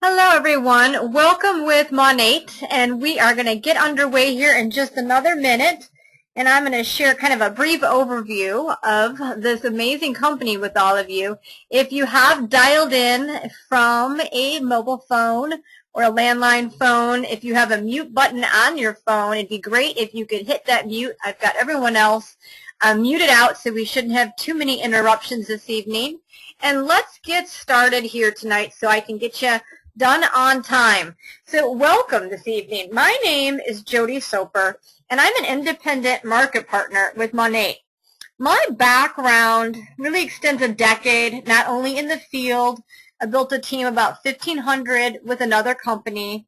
Hello everyone, welcome with Monat, and we are going to get underway here in just another minute, and I'm going to share kind of a brief overview of this amazing company with all of you. If you have dialed in from a mobile phone or a landline phone, if you have a mute button on your phone, it'd be great if you could hit that mute. I've got everyone else muted out, so we shouldn't have too many interruptions this evening. And let's get started here tonight so I can get you done on time. So welcome this evening. My name is Jodi Soper, and I'm an independent market partner with Monat. My background really extends a decade, not only in the field. I built a team about 1,500 with another company,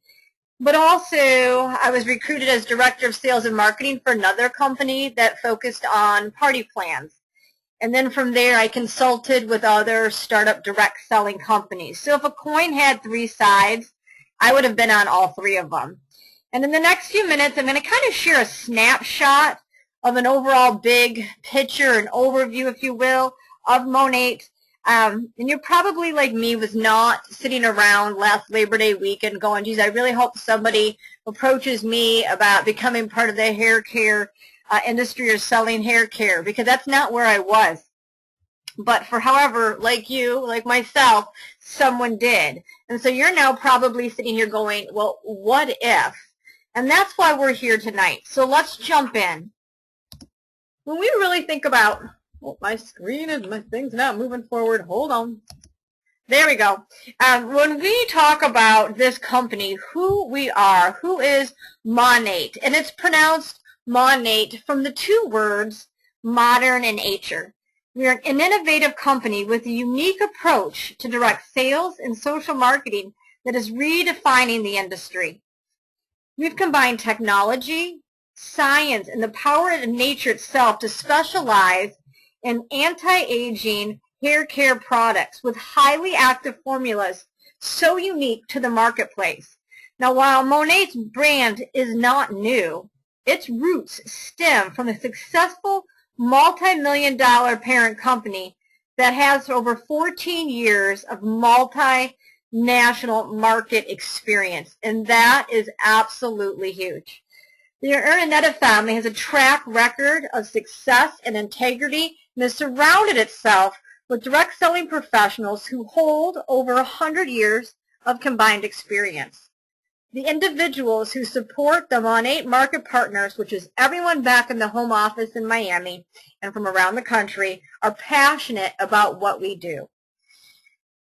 but also I was recruited as Director of Sales and Marketing for another company that focused on party plans. And then from there, I consulted with other startup direct selling companies. So if a coin had three sides, I would have been on all three of them. And in the next few minutes, I'm going to kind of share a snapshot of an overall big picture, an overview, if you will, of Monat. And you're probably like me, was not sitting around last Labor Day weekend going, geez, I really hope somebody approaches me about becoming part of the hair care industry or selling hair care, because that's not where I was. But for however, like you, like myself, someone did. And so you're now probably sitting here going, well, what if? And that's why we're here tonight. So let's jump in. When we really think about, oh, my screen and my thing's not moving forward. Hold on. There we go. When we talk about this company, who we are, who is Monat, and it's pronounced Monat from the two words modern and nature. We are an innovative company with a unique approach to direct sales and social marketing that is redefining the industry. We've combined technology, science, and the power of nature itself to specialize in anti-aging hair care products with highly active formulas so unique to the marketplace. Now, while Monat's brand is not new, its roots stem from a successful multi-million-dollar parent company that has over 14 years of multinational market experience, and that is absolutely huge. The Monat family has a track record of success and integrity and has surrounded itself with direct selling professionals who hold over 100 years of combined experience. The individuals who support the Monat Market Partners, which is everyone back in the home office in Miami and from around the country, are passionate about what we do.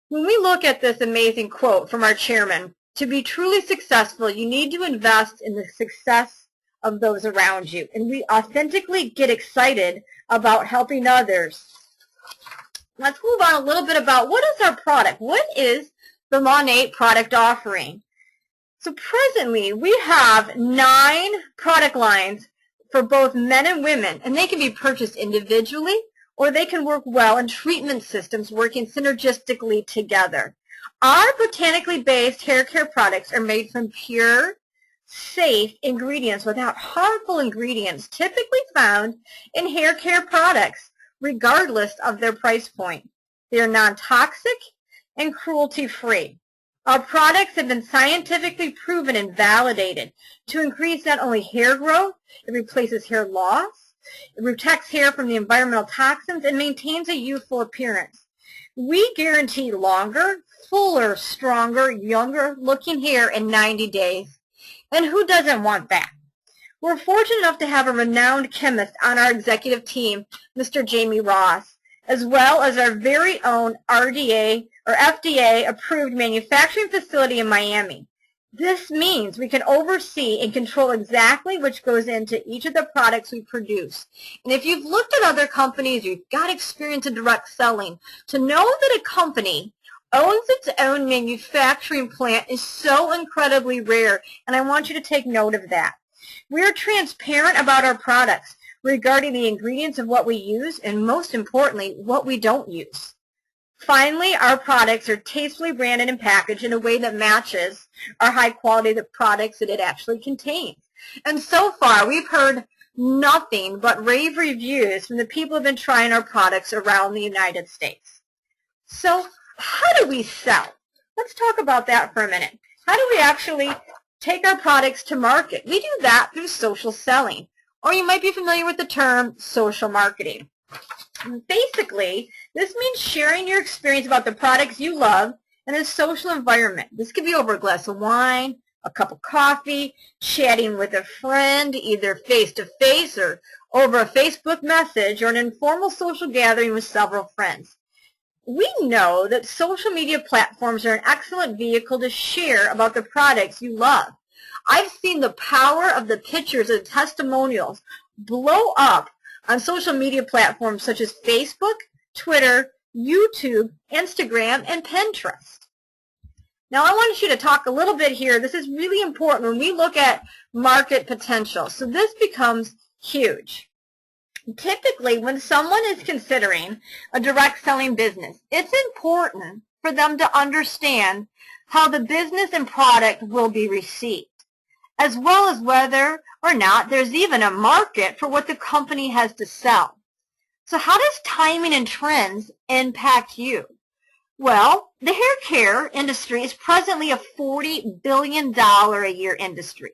When we look at this amazing quote from our chairman, to be truly successful, you need to invest in the success of those around you. And we authentically get excited about helping others. Let's move on a little bit about what is our product. What is the Monat product offering? So presently, we have 9 product lines for both men and women, and they can be purchased individually, or they can work well in treatment systems working synergistically together. Our botanically based hair care products are made from pure, safe ingredients without harmful ingredients typically found in hair care products, regardless of their price point. They are non-toxic and cruelty-free. Our products have been scientifically proven and validated to increase not only hair growth, it replaces hair loss, it protects hair from the environmental toxins, and maintains a youthful appearance. We guarantee longer, fuller, stronger, younger looking hair in 90 days. And who doesn't want that? We're fortunate enough to have a renowned chemist on our executive team, Mr. Jamie Ross, as well as our very own RDA or FDA-approved manufacturing facility in Miami. This means we can oversee and control exactly which goes into each of the products we produce. And if you've looked at other companies, you've got experience in direct selling, to know that a company owns its own manufacturing plant is so incredibly rare, and I want you to take note of that. We are transparent about our products regarding the ingredients of what we use, and most importantly, what we don't use. Finally, our products are tastefully branded and packaged in a way that matches our high quality of the products that it actually contains. And so far, we've heard nothing but rave reviews from the people who have been trying our products around the United States. So how do we sell? Let's talk about that for a minute. How do we actually take our products to market? We do that through social selling, or you might be familiar with the term social marketing. Basically, this means sharing your experience about the products you love in a social environment. This could be over a glass of wine, a cup of coffee, chatting with a friend, either face-to-face or over a Facebook message, or an informal social gathering with several friends. We know that social media platforms are an excellent vehicle to share about the products you love. I've seen the power of the pictures and testimonials blow up on social media platforms such as Facebook, Twitter, YouTube, Instagram, and Pinterest. Now, I want you to talk a little bit here. This is really important when we look at market potential. So this becomes huge. Typically, when someone is considering a direct selling business, it's important for them to understand how the business and product will be received, as well as whether or not there's even a market for what the company has to sell. So how does timing and trends impact you? Well, the hair care industry is presently a $40 billion a year industry.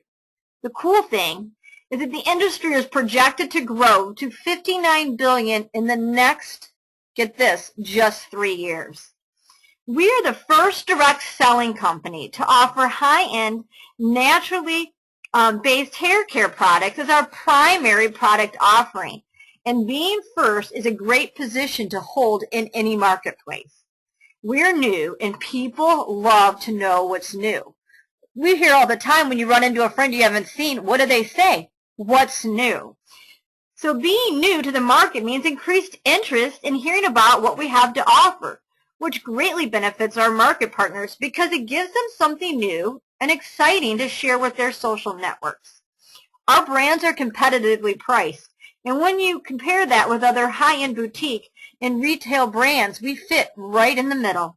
The cool thing is that the industry is projected to grow to $59 billion in the next, get this, just 3 years. We are the first direct selling company to offer high-end, naturally based hair care products as our primary product offering. And being first is a great position to hold in any marketplace. We're new, and people love to know what's new. We hear all the time when you run into a friend you haven't seen, what do they say? What's new? So being new to the market means increased interest in hearing about what we have to offer, which greatly benefits our market partners because it gives them something new and exciting to share with their social networks. Our brands are competitively priced, and when you compare that with other high-end boutique and retail brands, we fit right in the middle.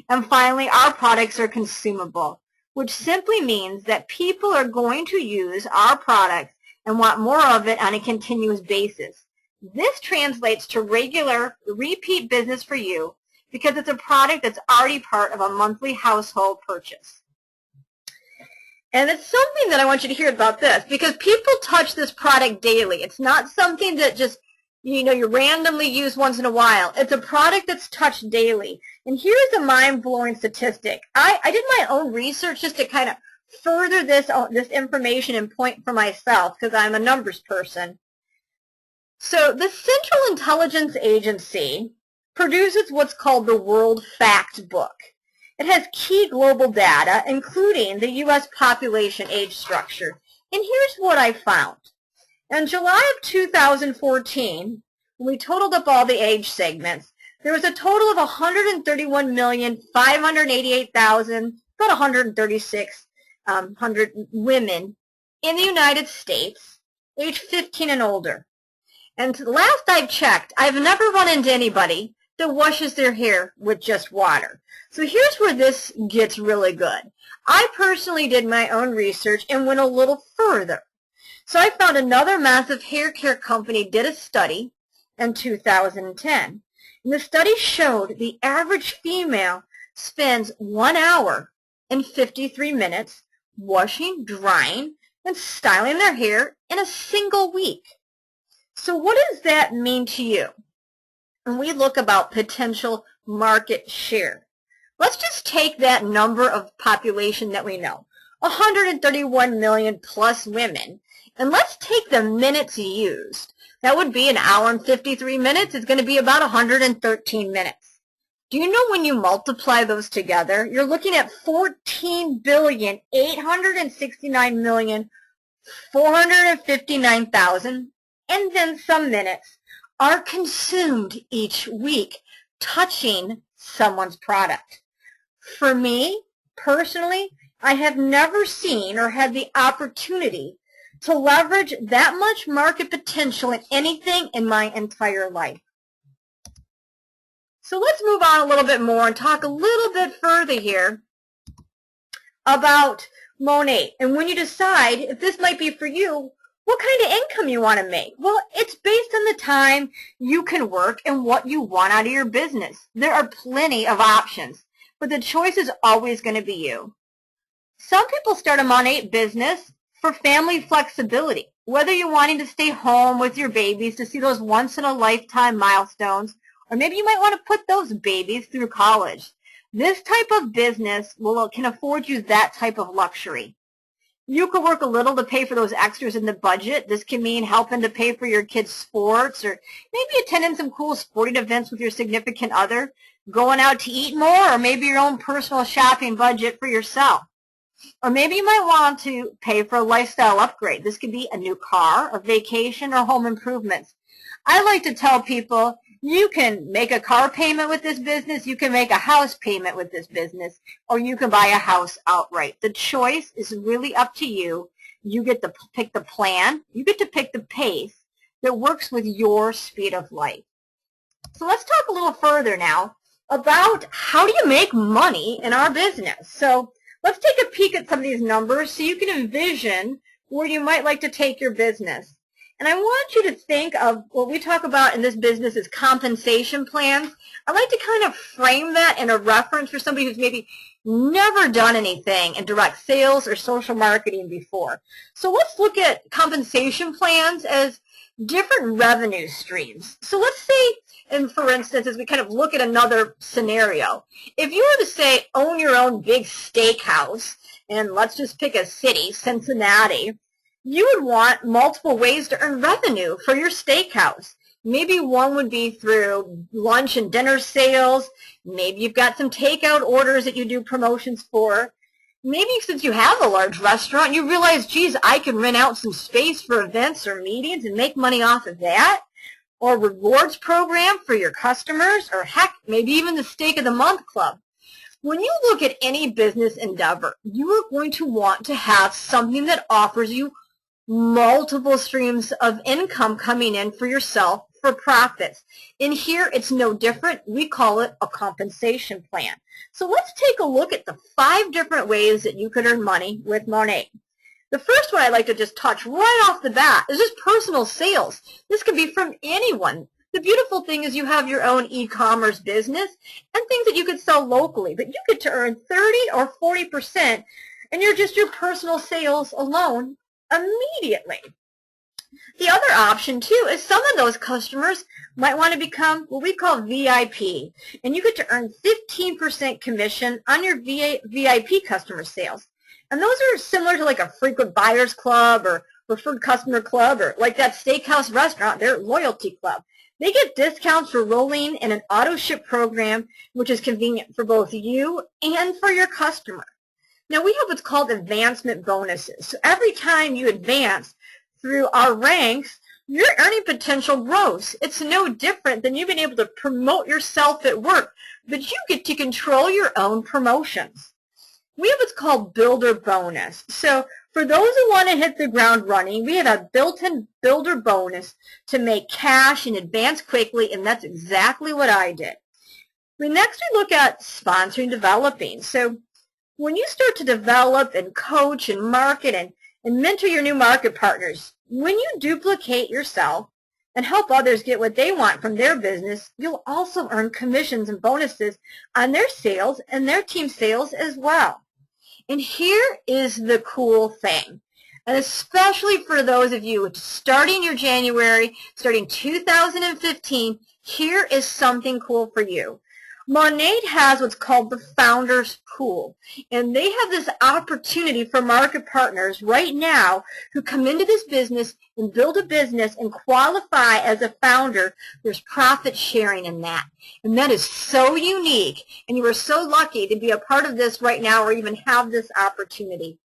And finally, our products are consumable, which simply means that people are going to use our products and want more of it on a continuous basis. This translates to regular, repeat business for you because it's a product that's already part of a monthly household purchase. And it's something that I want you to hear about this, because people touch this product daily. It's not something that just, you randomly use once in a while. It's a product that's touched daily. And here's a mind-blowing statistic. I did my own research just to kind of further this information and point for myself, because I'm a numbers person. So the Central Intelligence Agency produces what's called the World Fact Book. It has key global data, including the U.S. population age structure. And here's what I found. In July of 2014, when we totaled up all the age segments, there was a total of 131,588,000, about 136,000 women in the United States, age 15 and older. And the last I've checked, I've never run into anybody that washes their hair with just water. So here's where this gets really good. I personally did my own research and went a little further. So I found another massive hair care company did a study in 2010. And the study showed the average female spends 1 hour and 53 minutes washing, drying, and styling their hair in a single week. So what does that mean to you? When we look about potential market share, let's just take that number of population that we know, 131 million plus women, and let's take the minutes used. That would be 1 hour and 53 minutes. It's going to be about 113 minutes. Do you know when you multiply those together, you're looking at 14,869,459,000 and then some minutes are consumed each week touching someone's product. For me, personally, I have never seen or had the opportunity to leverage that much market potential in anything in my entire life. So let's move on a little bit more and talk a little bit further here about Monat. And when you decide if this might be for you, what kind of income you want to make? Well, it's based on the time you can work and what you want out of your business. There are plenty of options. but the choice is always going to be you. Some people start a Monat business for family flexibility, whether you're wanting to stay home with your babies to see those once-in-a-lifetime milestones, or maybe you might want to put those babies through college. This type of business can afford you that type of luxury. You could work a little to pay for those extras in the budget. This can mean helping to pay for your kids' sports, or maybe attending some cool sporting events with your significant other, going out to eat more, or maybe your own personal shopping budget for yourself. Or maybe you might want to pay for a lifestyle upgrade. This could be a new car, a vacation, or home improvements. I like to tell people, you can make a car payment with this business, you can make a house payment with this business, or you can buy a house outright. The choice is really up to you. You get to pick the plan, you get to pick the pace that works with your speed of life. So let's talk a little further now about how do you make money in our business. So let's take a peek at some of these numbers so you can envision where you might like to take your business. And I want you to think of what we talk about in this business as compensation plans. I like to kind of frame that in a reference for somebody who's maybe never done anything in direct sales or social marketing before. So let's look at compensation plans as different revenue streams. So let's say, and for instance, as we kind of look at another scenario, if you were to say own your own big steakhouse, and let's just pick a city, Cincinnati, you would want multiple ways to earn revenue for your steakhouse. Maybe one would be through lunch and dinner sales. Maybe you've got some takeout orders that you do promotions for. Maybe since you have a large restaurant, you realize, geez, I can rent out some space for events or meetings and make money off of that. Or a rewards program for your customers, or heck, maybe even the Steak of the Month Club. When you look at any business endeavor, you are going to want to have something that offers you multiple streams of income coming in for yourself for profits. In here, it's no different. We call it a compensation plan. So let's take a look at the 5 different ways that you could earn money with Monat. The first one I'd like to just touch right off the bat is just personal sales. This could be from anyone. The beautiful thing is you have your own e-commerce business and things that you could sell locally, but you get to earn 30 or 40% and you're just your personal sales alone immediately. The other option too is some of those customers might want to become what we call VIP, and you get to earn 15% commission on your VIP customer sales. And those are similar to like a frequent buyers club or preferred customer club, or like that steakhouse restaurant, their loyalty club. They get discounts for rolling in an auto ship program, which is convenient for both you and for your customer. Now, we have what's called advancement bonuses. So every time you advance through our ranks, your earning potential grows. It's no different than you being able to promote yourself at work, but you get to control your own promotions. We have what's called builder bonus. So for those who want to hit the ground running, we have a built-in builder bonus to make cash and advance quickly, and that's exactly what I did. Next, we look at sponsoring developing. So when you start to develop and coach and market and mentor your new market partners, when you duplicate yourself and help others get what they want from their business, you'll also earn commissions and bonuses on their sales and their team sales as well. And here is the cool thing, and especially for those of you starting your January, starting 2015, here is something cool for you. Monat has what's called the Founders Pool, and they have this opportunity for market partners right now who come into this business and build a business and qualify as a founder. There's profit sharing in that, and that is so unique, and you are so lucky to be a part of this right now or even have this opportunity.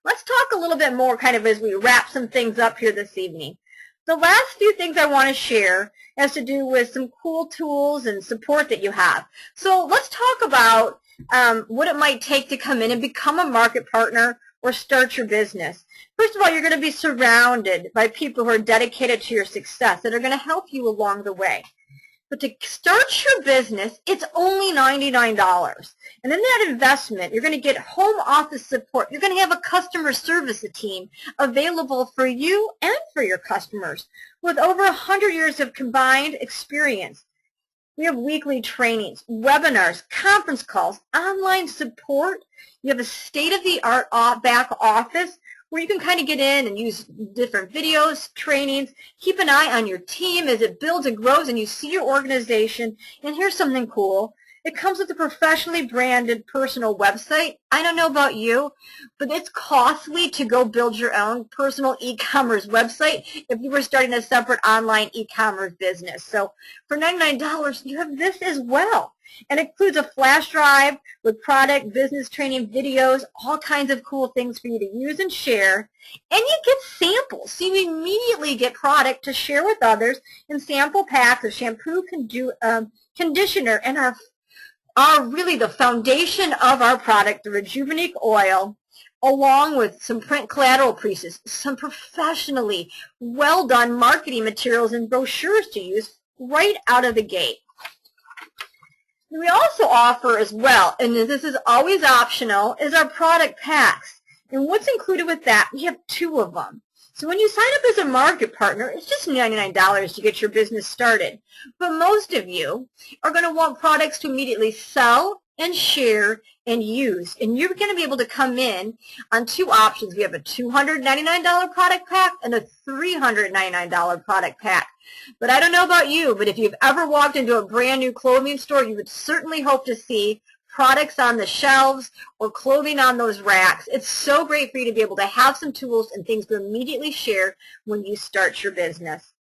Let's talk a little bit more kind of as we wrap some things up here this evening. The last few things I want to share has to do with some cool tools and support that you have. So let's talk about what it might take to come in and become a market partner or start your business. First of all, you're going to be surrounded by people who are dedicated to your success that are going to help you along the way. But to start your business, it's only $99. And in that investment, you're going to get home office support. You're going to have a customer service team available for you and for your customers with over 100 years of combined experience. We have weekly trainings, webinars, conference calls, online support. You have a state-of-the-art back office where you can kind of get in and use different videos, trainings, keep an eye on your team as it builds and grows and you see your organization. And here's something cool. It comes with a professionally branded personal website. I don't know about you, but it's costly to go build your own personal e-commerce website if you were starting a separate online e-commerce business. So for $99, you have this as well. And it includes a flash drive with product, business training, videos, all kinds of cool things for you to use and share. And you get samples. So you immediately get product to share with others in sample packs of shampoo, conditioner, and are really the foundation of our product, the Rejuvenate Oil, along with some print collateral pieces, some professionally well done marketing materials and brochures to use right out of the gate. We also offer as well, and this is always optional, is our product packs. And what's included with that? We have 2 of them. So when you sign up as a market partner, it's just $99 to get your business started. But most of you are going to want products to immediately sell and share and use. And you're going to be able to come in on 2 options. We have a $299 product pack and a $399 product pack. But I don't know about you, but if you've ever walked into a brand new clothing store, you would certainly hope to see products on the shelves or clothing on those racks. It's so great for you to be able to have some tools and things to immediately share when you start your business.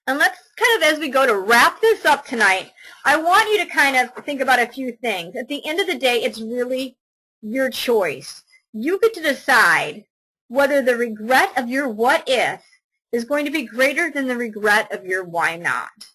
And let's kind of, as we go to wrap this up tonight, I want you to kind of think about a few things. At the end of the day, it's really your choice. You get to decide whether the regret of your what if is going to be greater than the regret of your why not.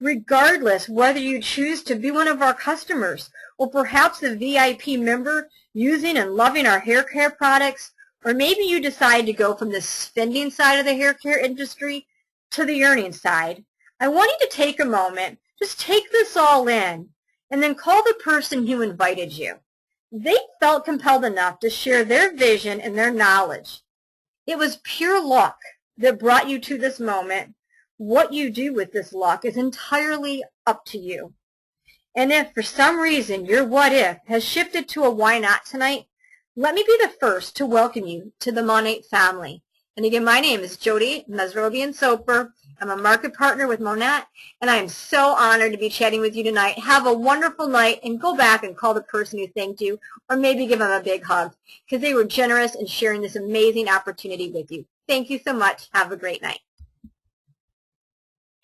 Regardless whether you choose to be one of our customers or perhaps a VIP member using and loving our hair care products, or maybe you decide to go from the spending side of the hair care industry to the earning side, I want you to take a moment, just take this all in, and then call the person who invited you. They felt compelled enough to share their vision and their knowledge. It was pure luck that brought you to this moment. What you do with this luck is entirely up to you. And if for some reason your what if has shifted to a why not tonight, let me be the first to welcome you to the Monat family. And again, my name is Jodi Soper. I'm a market partner with Monat, and I am so honored to be chatting with you tonight. Have a wonderful night, and go back and call the person who thanked you, or maybe give them a big hug, because they were generous in sharing this amazing opportunity with you. Thank you so much. Have a great night.